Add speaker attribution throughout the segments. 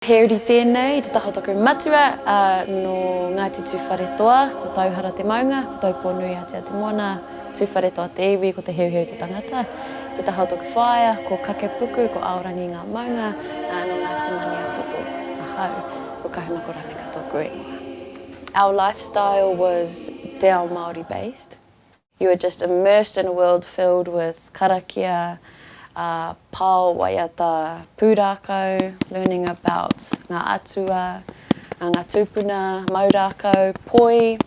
Speaker 1: Heuri tēnei, te taho taku matua no Ngāti Tuwharetoa, ko tauhara te maunga, ko taupo nui atia te moana, Tuwharetoa te iwi, ko te heuheu te tangata. Te taho taku whaia, ko kakepuku, ko aorangi ngā maunga, no Ngāti Maniapoto, ahau, ko Kahumako Rameka tōku ingoa. Our lifestyle was te ao Māori based. You were just immersed in a world filled with karakia, pāo, waiata, pūrākau, learning about ngā atua, ngā tūpuna, maurākau, poi,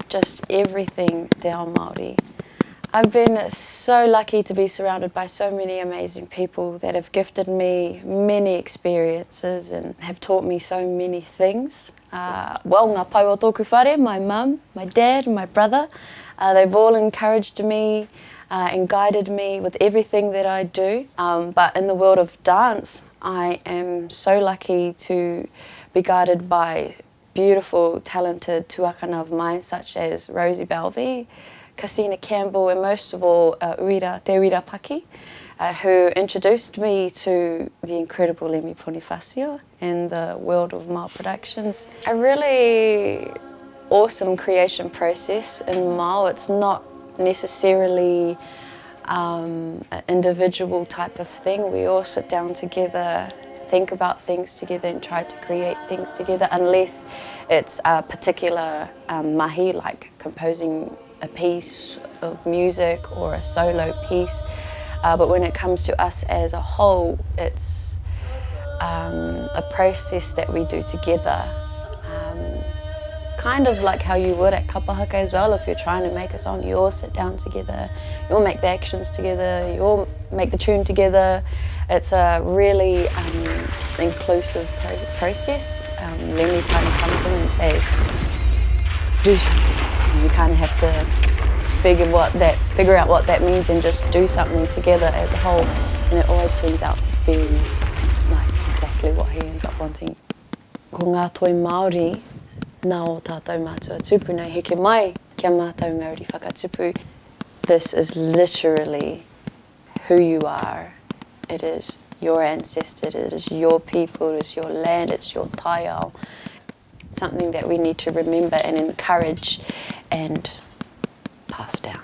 Speaker 1: just everything te ao Māori. I've been so lucky to be surrounded by so many amazing people that have gifted me many experiences and have taught me so many things. Ngā pau o tōku whare, my mum, my dad, my brother, they've all encouraged me and guided me with everything that I do. But in the world of dance, I am so lucky to be guided by beautiful, talented tuakana of mine, such as Rosie Belvie, Kasina Campbell, and most of all, Te Uira Paki, who introduced me to the incredible Lemi Ponifasio and the world of Māo productions. A really awesome creation process in Māo. It's not necessarily an individual type of thing. We all sit down together, think about things together and try to create things together, unless it's a particular mahi, like composing a piece of music or a solo piece. But when it comes to us as a whole, it's a process that we do together. Kind of like how you would at kapahaka as well. If you're trying to make a song, you all sit down together, you all make the actions together, you all make the tune together. It's a really inclusive process. Lemi kind of comes in and says, do something. And you kind of have to figure out what that means and just do something together as a whole. And it always turns out being like exactly what he ends up wanting. Ko ngā toi Māori, nā o tātou mātua tupuna, heke mai kia mātou ngauri whakatupu. This is literally who you are. It is your ancestor, it is your people, it is your land, it's your taiao. Something that we need to remember and encourage and pass down.